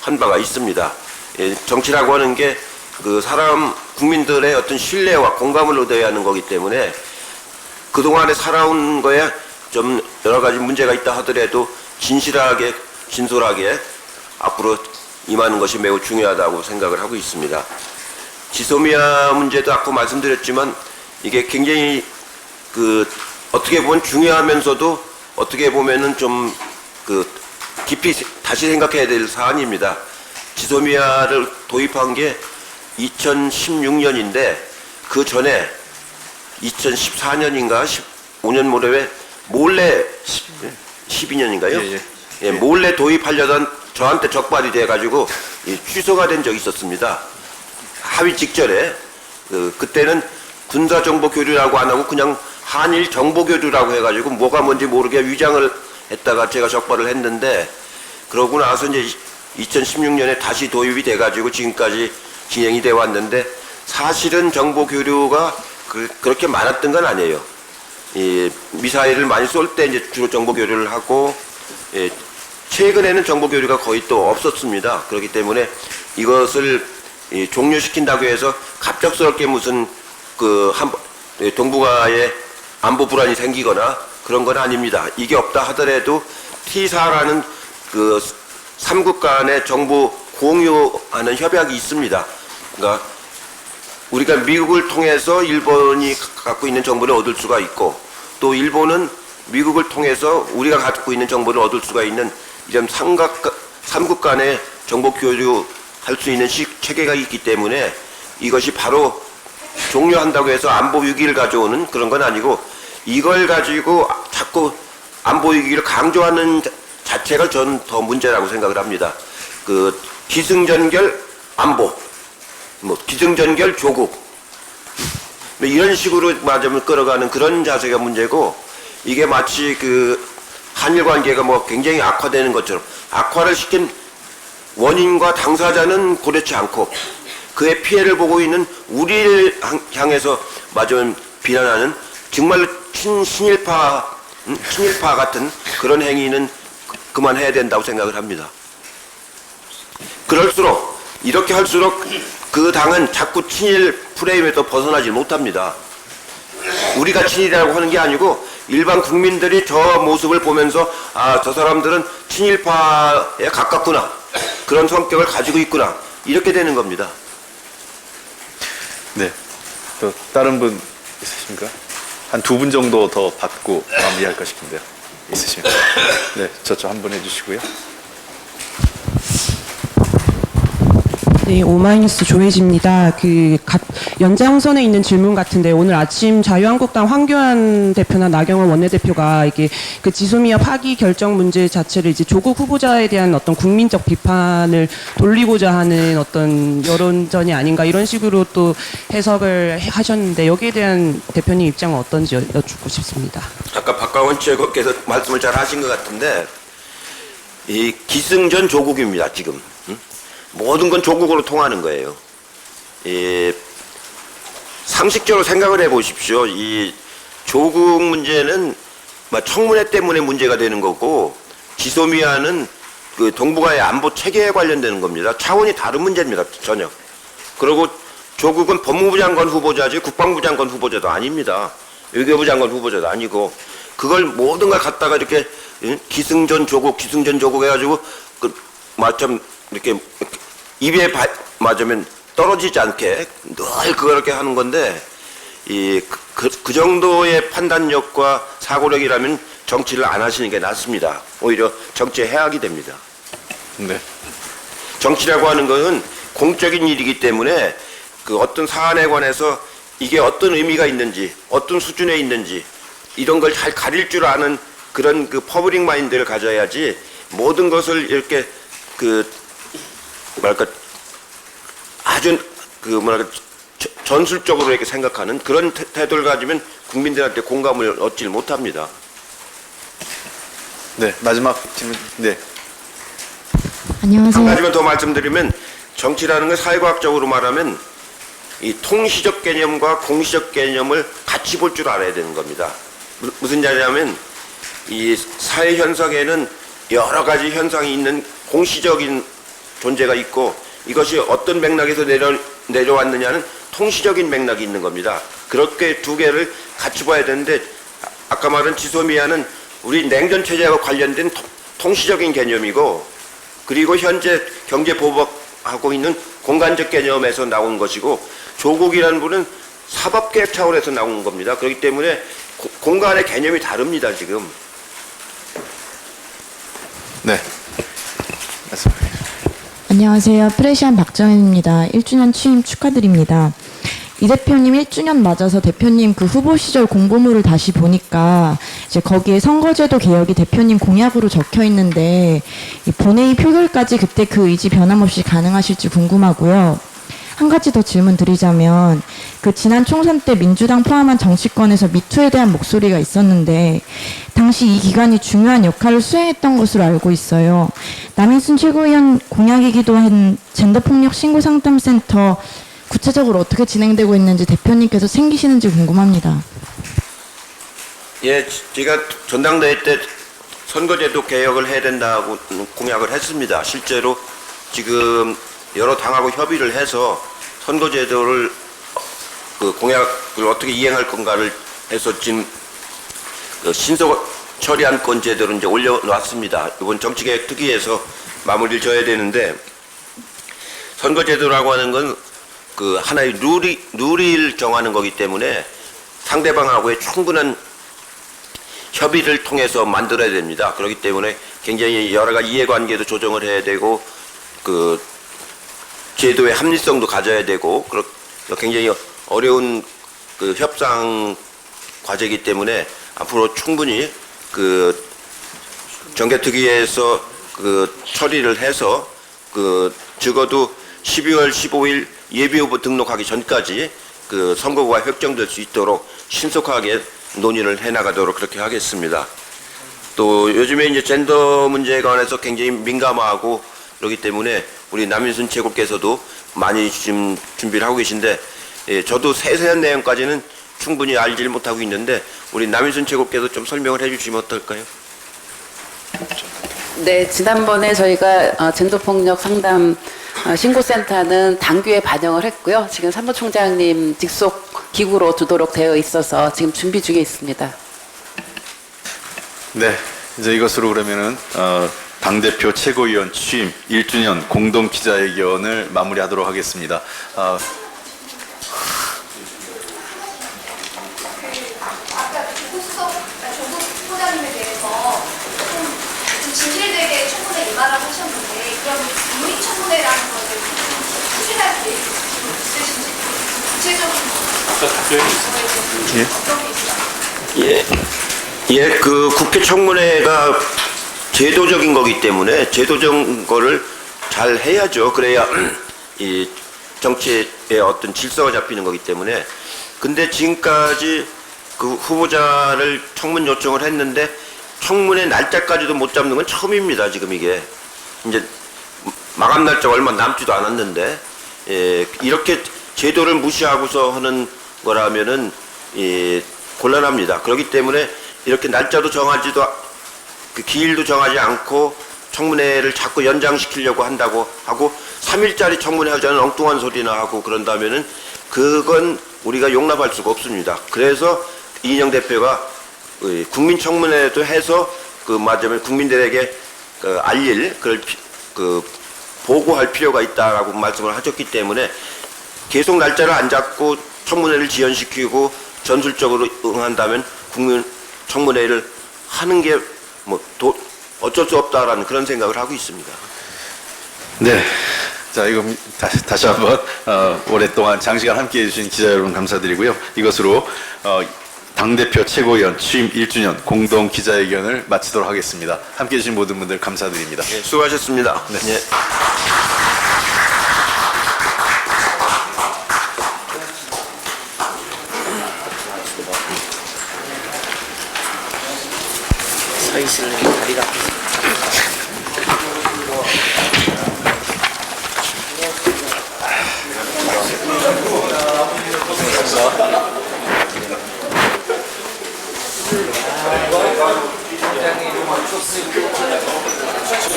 한 바가 있습니다. 예, 정치라고 하는 게 그 사람 국민들의 어떤 신뢰와 공감을 얻어야 하는 거기 때문에 그동안에 살아온 거에 좀 여러 가지 문제가 있다 하더라도 진실하게 진솔하게 앞으로 임하는 것이 매우 중요하다고 생각을 하고 있습니다. 지소미아 문제도 아까 말씀드렸지만 이게 굉장히 그 어떻게 보면 중요하면서도 어떻게 보면은 좀 그 깊이 다시 생각해야 될 사안입니다. 지소미아를 도입한 게 2016년인데 그 전에 2014년인가 15년 무렵에 몰래 12년인가요? 예, 몰래 도입하려던 저한테 적발이 돼가지고 취소가 된 적이 있었습니다. 합의 직전에 그때는 군사정보교류라고 안 하고 그냥 한일 정보교류라고 해가지고 뭐가 뭔지 모르게 위장을 했다가 제가 적발을 했는데 그러고 나서 이제 2016년에 다시 도입이 돼가지고 지금까지 진행이 돼 왔는데 사실은 정보교류가 그렇게 많았던 건 아니에요. 미사일을 많이 쏠 때 이제 주로 정보교류를 하고 최근에는 정보교류가 거의 또 없었습니다. 그렇기 때문에 이것을 종료시킨다고 해서 갑작스럽게 무슨 동북아에 안보 불안이 생기거나 그런 건 아닙니다. 이게 없다 하더라도 T4라는 그 3국 간의 정보 공유하는 협약이 있습니다. 그러니까 우리가 미국을 통해서 일본이 갖고 있는 정보를 얻을 수가 있고 또 일본은 미국을 통해서 우리가 갖고 있는 정보를 얻을 수가 있는 이런 3국 간의 정보 교류할 수 있는 체계가 있기 때문에 이것이 바로 종료한다고 해서 안보 위기를 가져오는 그런 건 아니고 이걸 가지고 자꾸 안보 위기를 강조하는 자체가 저는 더 문제라고 생각을 합니다. 그 기승전결 안보, 기승전결 조국 이런 식으로 맞으면 끌어가는 그런 자세가 문제고 이게 마치 그 한일 관계가 뭐 굉장히 악화되는 것처럼 악화를 시킨 원인과 당사자는 고려치 않고 그의 피해를 보고 있는 우리를 향해서 맞으면 비난하는 정말로 친일파 같은 그런 행위는 그만해야 된다고 생각을 합니다. 그럴수록 이렇게 할수록 그 당은 자꾸 친일 프레임에서 벗어나지 못합니다. 우리가 친일이라고 하는 게 아니고 일반 국민들이 저 모습을 보면서 아, 저 사람들은 친일파에 가깝구나. 그런 성격을 가지고 있구나. 이렇게 되는 겁니다. 네. 또 다른 분 있으십니까? 한 2분 정도 더 받고 마무리할까 싶은데요. 있으십니까? 네, 저쪽 한 분 해주시고요. 네, 오마이뉴스 조혜지입니다. 연장선에 있는 질문 같은데 오늘 아침 자유한국당 황교안 대표나 나경원 원내대표가 이게 그 지소미아 파기 결정 문제 자체를 이제 조국 후보자에 대한 어떤 국민적 비판을 돌리고자 하는 어떤 여론전이 아닌가 이런 식으로 또 해석을 하셨는데 여기에 대한 대표님 입장은 어떤지 여쭙고 싶습니다. 아까 박광원 최고께서 말씀을 잘 하신 것 같은데 이 기승전 조국입니다. 지금. 모든 건 조국으로 통하는 거예요. 상식적으로 생각을 해보십시오. 이 조국 문제는 청문회 때문에 문제가 되는 거고, 지소미아는 그 동북아의 안보 체계에 관련되는 겁니다. 차원이 다른 문제입니다. 전혀. 그리고 조국은 법무부 장관 후보자지 국방부 장관 후보자도 아닙니다. 외교부 장관 후보자도 아니고, 그걸 모든 걸 갖다가 이렇게 기승전 조국 해가지고 마침 이렇게 입에 맞으면 떨어지지 않게 늘 그렇게 하는 건데, 그 정도의 판단력과 사고력이라면 정치를 안 하시는 게 낫습니다. 오히려 정치에 해악이 됩니다. 네. 정치라고 하는 것은 공적인 일이기 때문에 그 어떤 사안에 관해서 이게 어떤 의미가 있는지, 어떤 수준에 있는지 이런 걸 잘 가릴 줄 아는 그런 그 퍼블릭 마인드를 가져야지, 모든 것을 이렇게 아주 전술적으로 이렇게 생각하는 그런 태도를 가지면 국민들한테 공감을 얻질 못합니다. 네, 마지막 질문. 네. 안녕하세요. 한 가지만 더 말씀드리면, 정치라는 건 사회과학적으로 말하면 이 통시적 개념과 공시적 개념을 같이 볼 줄 알아야 되는 겁니다. 무슨 말이냐면, 이 사회 현상에는 여러 가지 현상이 있는 공시적인 존재가 있고, 이것이 어떤 맥락에서 내려왔느냐는 통시적인 맥락이 있는 겁니다. 그렇게 두 개를 같이 봐야 되는데, 아까 말한 지소미아는 우리 냉전 체제와 관련된 통시적인 개념이고, 그리고 현재 경제 보복하고 있는 공간적 개념에서 나온 것이고, 조국이라는 분은 사법계획 차원에서 나온 겁니다. 그렇기 때문에 공간의 개념이 다릅니다, 지금. 네. 안녕하세요. 프레시안 박정현입니다. 1주년 취임 축하드립니다. 이 대표님 1주년 맞아서 대표님 그 후보 시절 공보물을 다시 보니까 이제 거기에 선거제도 개혁이 대표님 공약으로 적혀 있는데, 이 본회의 표결까지 그때 그 의지 변함없이 가능하실지 궁금하고요. 한 가지 더 질문 드리자면, 그 지난 총선 때 민주당 포함한 정치권에서 미투에 대한 목소리가 있었는데, 당시 이 기관이 중요한 역할을 수행했던 것으로 알고 있어요. 남인순 최고위원 공약이기도 한 젠더폭력 신고상담센터 구체적으로 어떻게 진행되고 있는지 대표님께서 챙기시는지 궁금합니다. 예, 제가 전당대회 때 선거제도 개혁을 해야 된다고 공약을 했습니다. 실제로 지금 여러 당하고 협의를 해서 선거제도를 그 공약을 어떻게 이행할 건가를 해서 지금 그 신속 처리안 건 제도를 이제 올려놨습니다. 이번 정치개혁 특위에서 마무리를 져야 되는데, 선거제도라고 하는 건 그 하나의 룰을 정하는 거기 때문에 상대방하고의 충분한 협의를 통해서 만들어야 됩니다. 그렇기 때문에 굉장히 여러 가지 이해관계도 조정을 해야 되고, 그 제도의 합리성도 가져야 되고, 굉장히 어려운 그 협상 과제이기 때문에 앞으로 충분히 그 정개특위에서 그 처리를 해서 그 적어도 12월 15일 예비후보 등록하기 전까지 그 선거구가 획정될 수 있도록 신속하게 논의를 해나가도록 그렇게 하겠습니다. 또 요즘에 이제 젠더 문제에 관해서 굉장히 민감하고 그렇기 때문에 우리 남인순 최고께서도 많이 지금 준비를 하고 계신데, 예, 저도 세세한 내용까지는 충분히 알지 못하고 있는데, 우리 남인순 최고께서 좀 설명을 해주시면 어떨까요? 네, 지난번에 저희가 젠더폭력 상담 신고센터는 당규에 반영을 했고요. 지금 사무총장님 직속 기구로 두도록 되어 있어서 지금 준비 중에 있습니다. 네, 이제 이것으로 그러면은 당대표 최고위원 취임 1주년 공동 기자회견을 마무리하도록 하겠습니다. 조국 후보자님에 대해서 좀 진실되게 청문회 임하라고 하셨는데, 그럼 국민 청문회라는 것을 추진할 계획이 있으신지 구체적인 어떤 게 있어요? 그 국회 청문회가 제도적인 거기 때문에 제도적인 거를 잘 해야죠. 그래야 이 정치의 어떤 질서가 잡히는 거기 때문에. 근데 지금까지 그 후보자를 청문 요청을 했는데 청문회 날짜까지도 못 잡는 건 처음입니다. 지금 이게 이제 마감 날짜가 얼마 남지도 않았는데, 이렇게 제도를 무시하고서 하는 거라면은 곤란합니다. 그렇기 때문에 이렇게 날짜도 정하지도 그 기일도 정하지 않고 청문회를 자꾸 연장시키려고 한다고 하고 3일짜리 청문회 하자는 엉뚱한 소리나 하고 그런다면은 그건 우리가 용납할 수가 없습니다. 그래서 이인영 대표가 국민청문회도 해서 그 맞으면 국민들에게 알릴 그 보고할 필요가 있다라고 말씀을 하셨기 때문에 계속 날짜를 안 잡고 청문회를 지연시키고 전술적으로 응한다면 국민 청문회를 하는 게 뭐 어쩔 수 없다라는 그런 생각을 하고 있습니다. 네. 자, 이거 다시 한번 오랫동안 장시간 함께해 주신 기자 여러분 감사드리고요. 이것으로 당대표 최고위원 취임 1주년 공동 기자회견을 마치도록 하겠습니다. 함께해 주신 모든 분들 감사드립니다. 네, 수고하셨습니다. 네. 네. 서 있으려면 다리가 아프죠.